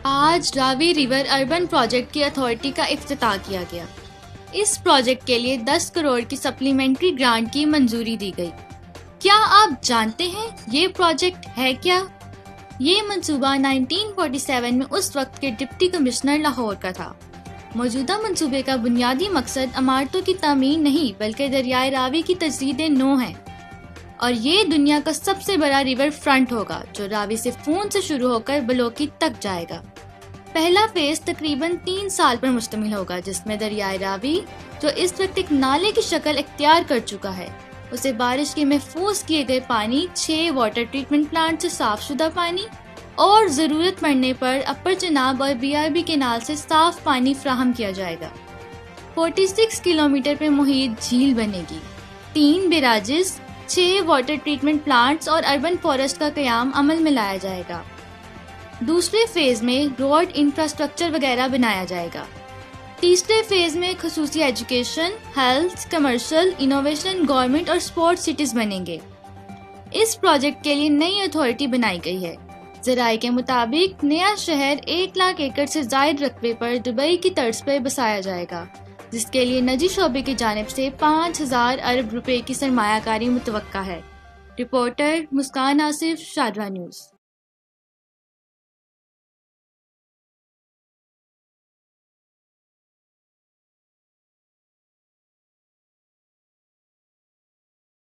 آج راوی river urban project کی authority کا افتتاح کیا گیا۔ اس پروجیکٹ کے لیے 10 کروڑ کی سپلیمنٹری گرانٹ کی منظوری دی گئی۔ کیا آپ جانتے ہیں یہ پروجیکٹ ہے کیا؟ یہ منصوبہ 1947 میں اس وقت کے ڈپٹی کمشنر لاہور کا تھا۔ موجودہ منصوبے کا بنیادی مقصد عمارتوں کی تعمیر نہیں بلکہ دریائے راوی کی تجدید نو ہے، اور یہ دنیا کا سب سے بڑا ریور فرنٹ ہوگا جو راوی سے فون سے شروع ہو کر بلوکی تک جائے گا۔ پہلا فیز تقریباً 3 سال پر مشتمل ہوگا، جس میں دریائے راوی جو اس وقت ایک نالے کی شکل اختیار کر چکا ہے، اسے بارش کے محفوظ کیے گئے پانی، 6 واٹر ٹریٹمنٹ پلانٹ سے صاف شدہ پانی اور ضرورت پڑنے پر اپر چناب اور BRB کینال سے صاف پانی فراہم کیا جائے گا۔ 46 کلومیٹر پہ محیط جھیل بنے گی، 3 بیراجز، 6 واٹر ٹریٹمنٹ پلانٹس اور اربن فارسٹ کا قیام عمل میں لایا جائے گا۔ دوسرے فیز میں روڈ انفراسٹرکچر وغیرہ بنایا جائے گا۔ تیسرے فیز میں خصوصی education, health, commercial, innovation, government اور سپورٹ سٹیز بنیں گے۔ اس پروجیکٹ کے لیے نئی اتھارٹی بنائی گئی ہے۔ ذرائع کے مطابق نیا شہر 1 لاکھ ایکڑ سے زائد رقبے پر دبئی کی طرز پر بسایا جائے گا، جس کے لیے نجی شعبے کی جانب سے 5000 ارب روپے کی سرمایہ کاری متوقع ہے۔ رپورٹر مسکان آصف، شارجہ نیوز۔